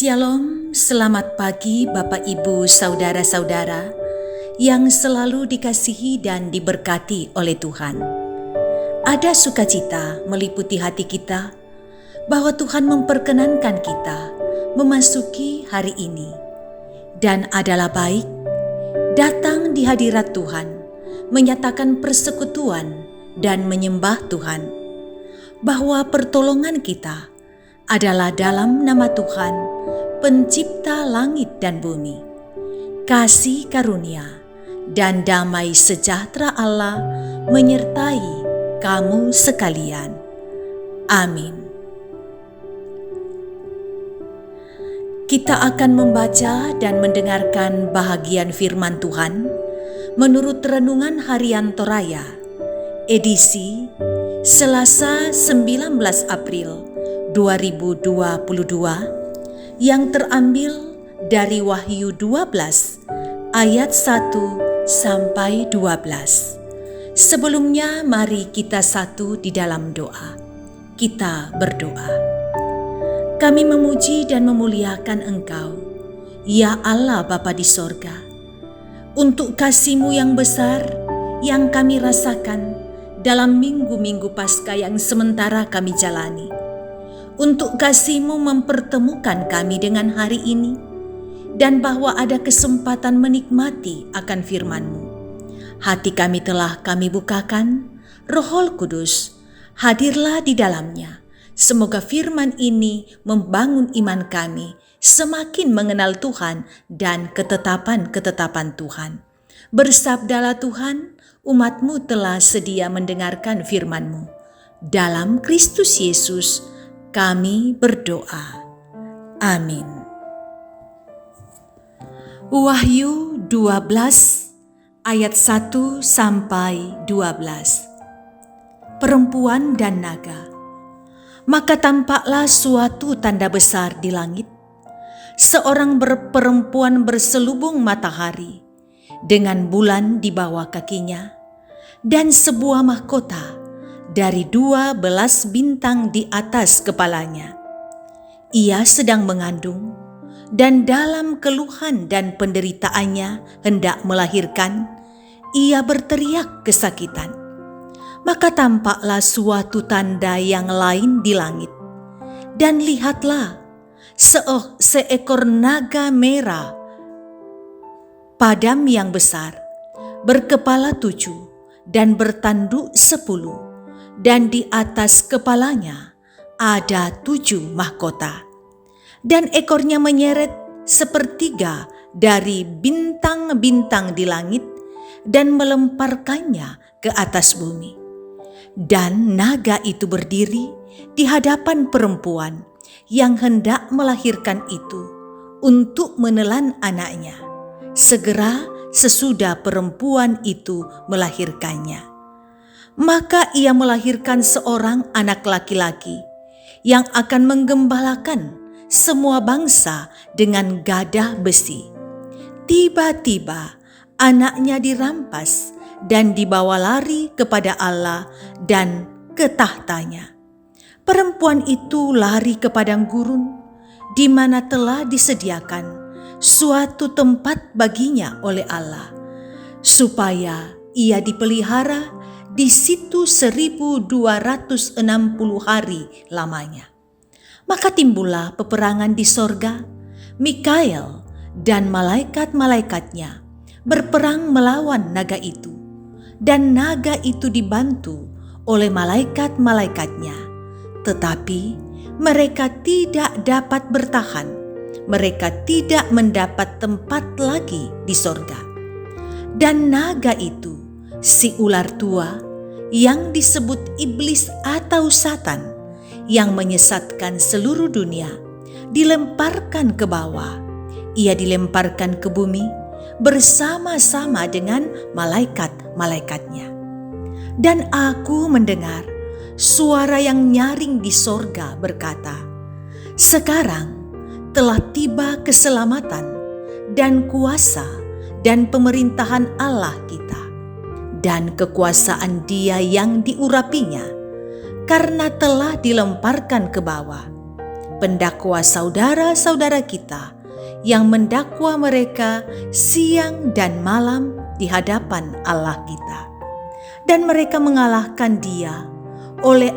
Shalom, selamat pagi Bapak Ibu Saudara-saudara yang selalu dikasihi dan diberkati oleh Tuhan. Ada sukacita meliputi hati kita bahwa Tuhan memperkenankan kita memasuki hari ini. Dan adalah baik datang di hadirat Tuhan, menyatakan persekutuan dan menyembah Tuhan, bahwa pertolongan kita adalah dalam nama Tuhan, Pencipta langit dan bumi. Kasih karunia dan damai sejahtera Allah menyertai kamu sekalian. Amin. Kita akan membaca dan mendengarkan bahagian firman Tuhan menurut Renungan Harian Toraya, edisi Selasa 19 April 2022, yang terambil dari Wahyu 12 ayat 1 sampai 12. Sebelumnya mari kita satu di dalam doa. Kita berdoa. Kami memuji dan memuliakan Engkau, ya Allah Bapa di sorga, untuk kasih-Mu yang besar yang kami rasakan dalam minggu-minggu Paskah yang sementara kami jalani. Untuk kasih-Mu mempertemukan kami dengan hari ini, dan bahwa ada kesempatan menikmati akan firman-Mu. Hati kami telah kami bukakan, Roh Kudus, hadirlah di dalamnya. Semoga firman ini membangun iman kami, semakin mengenal Tuhan dan ketetapan-ketetapan Tuhan. Bersabdalah Tuhan, umat-Mu telah sedia mendengarkan firman-Mu. Dalam Kristus Yesus, kami berdoa. Amin. Wahyu 12 ayat 1 sampai 12. Perempuan dan naga. Maka tampaklah suatu tanda besar di langit. Seorang perempuan berselubung matahari dengan bulan di bawah kakinya, dan sebuah mahkota dari 12 bintang di atas kepalanya. Ia sedang mengandung, dan dalam keluhan dan penderitaannya hendak melahirkan, ia berteriak kesakitan. Maka tampaklah suatu tanda yang lain di langit, dan lihatlah, seekor naga merah, padam yang besar, berkepala 7 dan bertanduk 10. Dan di atas kepalanya ada 7 mahkota, dan ekornya menyeret sepertiga dari bintang-bintang di langit dan melemparkannya ke atas bumi. Dan naga itu berdiri di hadapan perempuan yang hendak melahirkan itu untuk menelan anaknya, segera sesudah perempuan itu melahirkannya. Maka ia melahirkan seorang anak laki-laki yang akan menggembalakan semua bangsa dengan gadah besi. Tiba-tiba anaknya dirampas dan dibawa lari kepada Allah dan ke tahtanya. Perempuan itu lari ke padang gurun, di mana telah disediakan suatu tempat baginya oleh Allah, supaya ia dipelihara di situ 1260 hari lamanya. Maka timbullah peperangan di sorga. Mikael dan malaikat-malaikatnya berperang melawan naga itu, dan naga itu dibantu oleh malaikat-malaikatnya, tetapi mereka tidak dapat bertahan. Mereka tidak mendapat tempat lagi di sorga. Dan naga itu, si ular tua yang disebut iblis atau Satan, yang menyesatkan seluruh dunia, dilemparkan ke bawah. Ia dilemparkan ke bumi bersama-sama dengan malaikat-malaikatnya. Dan aku mendengar suara yang nyaring di sorga berkata, "Sekarang telah tiba keselamatan dan kuasa dan pemerintahan Allah kita, dan kekuasaan Dia yang diurapinya, karena telah dilemparkan ke bawah. pendakwa saudara-saudara kita yang mendakwa mereka siang dan malam di hadapan Allah kita. Dan mereka mengalahkan Dia oleh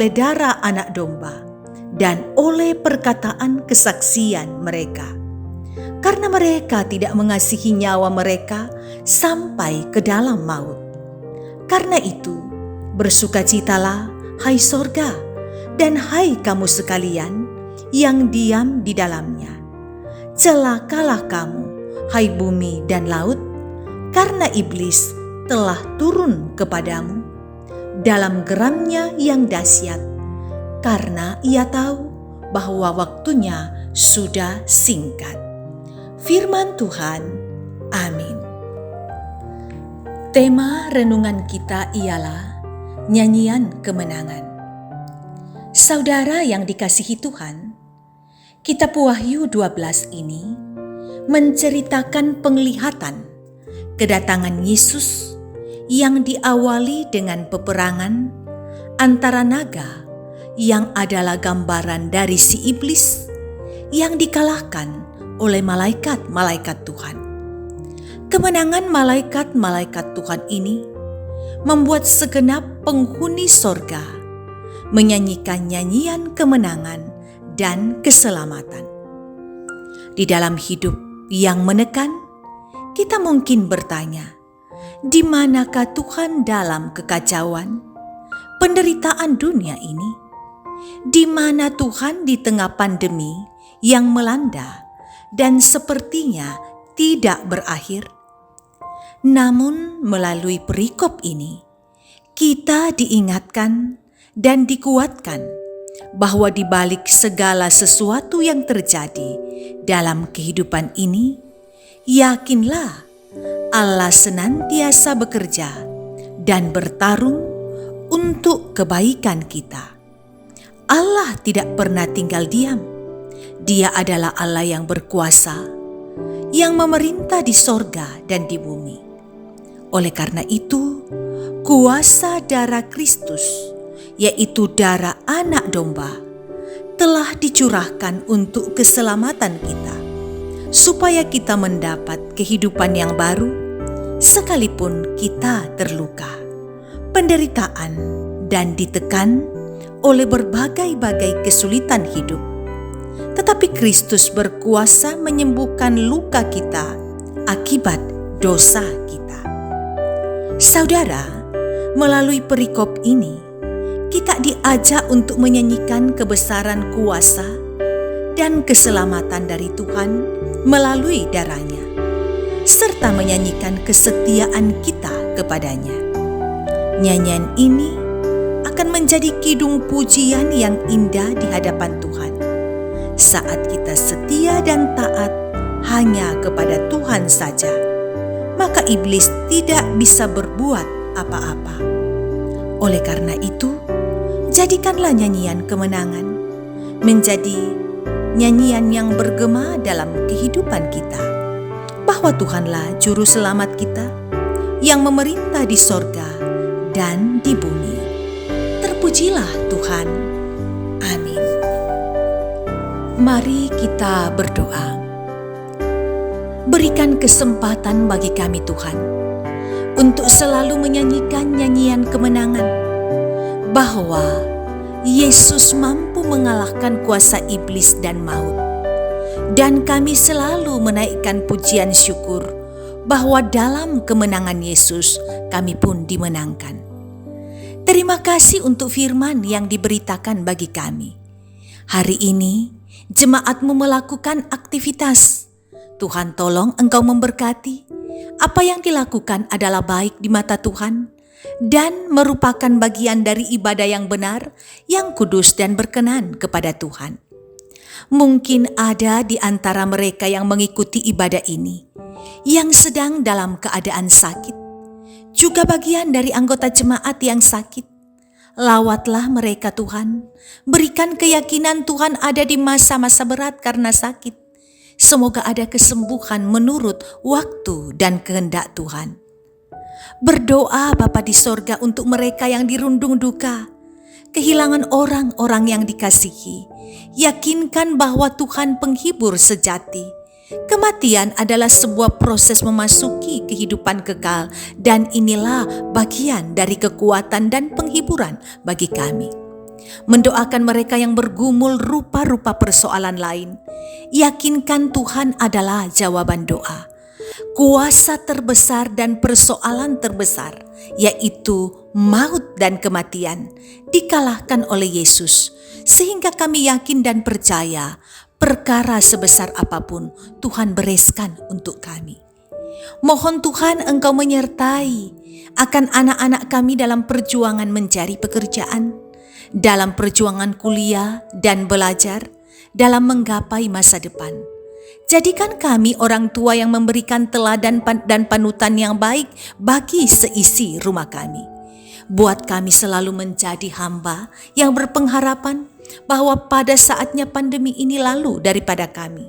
darah anak domba dan oleh perkataan kesaksian mereka. Karena mereka tidak mengasihi nyawa mereka sampai ke dalam maut. Karena itu, bersukacitalah, hai sorga, dan hai kamu sekalian yang diam di dalamnya. Celakalah kamu, hai bumi dan laut, karena iblis telah turun kepadamu dalam geramnya yang dahsyat, karena ia tahu bahwa waktunya sudah singkat. Firman Tuhan, amin. Tema renungan kita ialah nyanyian kemenangan. Saudara yang dikasihi Tuhan, kitab Wahyu 12 ini menceritakan penglihatan kedatangan Yesus yang diawali dengan peperangan antara naga yang adalah gambaran dari si iblis yang dikalahkan oleh malaikat-malaikat Tuhan. Kemenangan malaikat-malaikat Tuhan ini membuat segenap penghuni sorga menyanyikan nyanyian kemenangan dan keselamatan. Di dalam hidup yang menekan, kita mungkin bertanya, di manakah Tuhan dalam kekacauan, penderitaan dunia ini? Di mana Tuhan di tengah pandemi yang melanda dan sepertinya tidak berakhir? Namun melalui perikop ini, kita diingatkan dan dikuatkan bahwa di balik segala sesuatu yang terjadi dalam kehidupan ini, yakinlah Allah senantiasa bekerja dan bertarung untuk kebaikan kita. Allah tidak pernah tinggal diam. Dia adalah Allah yang berkuasa, yang memerintah di sorga dan di bumi. Oleh karena itu, kuasa darah Kristus, yaitu darah anak domba, telah dicurahkan untuk keselamatan kita, supaya kita mendapat kehidupan yang baru, sekalipun kita terluka, penderitaan, dan ditekan oleh berbagai-bagai kesulitan hidup. Tetapi Kristus berkuasa menyembuhkan luka kita akibat dosa kita. Saudara, melalui perikop ini, kita diajak untuk menyanyikan kebesaran kuasa dan keselamatan dari Tuhan melalui darahnya, serta menyanyikan kesetiaan kita kepadanya. Nyanyian ini akan menjadi kidung pujian yang indah di hadapan Tuhan saat kita setia dan taat hanya kepada Tuhan saja, maka iblis tidak bisa berbuat apa-apa. Oleh karena itu, jadikanlah nyanyian kemenangan menjadi nyanyian yang bergema dalam kehidupan kita, bahwa Tuhanlah juru selamat kita yang memerintah di sorga dan di bumi. Terpujilah Tuhan. Amin. Mari kita berdoa. Berikan kesempatan bagi kami Tuhan untuk selalu menyanyikan nyanyian kemenangan, bahwa Yesus mampu mengalahkan kuasa iblis dan maut. Dan kami selalu menaikkan pujian syukur bahwa dalam kemenangan Yesus kami pun dimenangkan. Terima kasih untuk firman yang diberitakan bagi kami. Hari ini jemaat-Mu melakukan aktivitas. Tuhan tolong Engkau memberkati. Apa yang dilakukan adalah baik di mata Tuhan dan merupakan bagian dari ibadah yang benar, yang kudus dan berkenan kepada Tuhan. Mungkin ada di antara mereka yang mengikuti ibadah ini yang sedang dalam keadaan sakit, juga bagian dari anggota jemaat yang sakit. Lawatlah mereka Tuhan, berikan keyakinan Tuhan ada di masa-masa berat karena sakit. Semoga ada kesembuhan menurut waktu dan kehendak Tuhan. Berdoa Bapa di sorga untuk mereka yang dirundung duka, kehilangan orang-orang yang dikasihi. Yakinkan bahwa Tuhan penghibur sejati. Kematian adalah sebuah proses memasuki kehidupan kekal, dan inilah bagian dari kekuatan dan penghiburan bagi kami. Mendoakan mereka yang bergumul rupa-rupa persoalan lain. Yakinkan Tuhan adalah jawaban doa. Kuasa terbesar dan persoalan terbesar, yaitu maut dan kematian, dikalahkan oleh Yesus, sehingga kami yakin dan percaya perkara sebesar apapun Tuhan bereskan untuk kami. Mohon Tuhan Engkau menyertai akan anak-anak kami dalam perjuangan mencari pekerjaan, dalam perjuangan kuliah dan belajar, dalam menggapai masa depan. Jadikan kami orang tua yang memberikan teladan dan panutan yang baik bagi seisi rumah kami. Buat kami selalu menjadi hamba yang berpengharapan bahwa pada saatnya pandemi ini lalu daripada kami.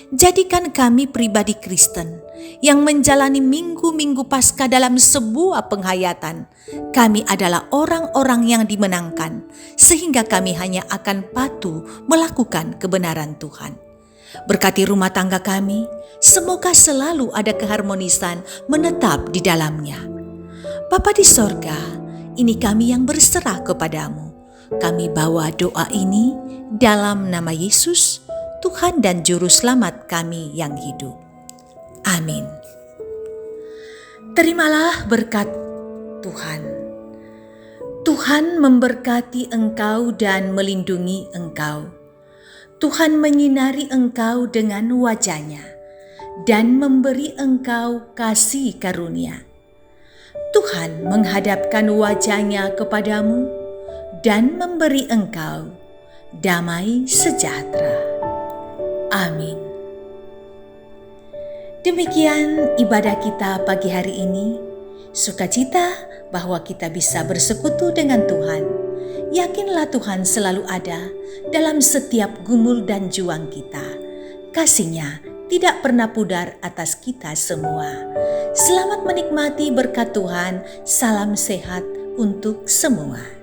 Jadikan kami pribadi Kristen yang menjalani minggu-minggu Paskah dalam sebuah penghayatan. Kami adalah orang-orang yang dimenangkan, sehingga kami hanya akan patuh melakukan kebenaran Tuhan. Berkati rumah tangga kami, semoga selalu ada keharmonisan menetap di dalamnya. Bapa di sorga, ini kami yang berserah kepadamu. Kami bawa doa ini dalam nama Yesus, Tuhan dan Juru Selamat kami yang hidup. Amin. Terimalah berkat Tuhan. Tuhan memberkati engkau dan melindungi engkau. Tuhan menyinari engkau dengan wajah-Nya dan memberi engkau kasih karunia. Tuhan menghadapkan wajah-Nya kepadamu dan memberi engkau damai sejahtera. Amin. Demikian ibadah kita pagi hari ini. Sukacita bahwa kita bisa bersekutu dengan Tuhan. Yakinlah Tuhan selalu ada dalam setiap gumul dan juang kita. Kasih-Nya tidak pernah pudar atas kita semua. Selamat menikmati berkat Tuhan. Salam sehat untuk semua.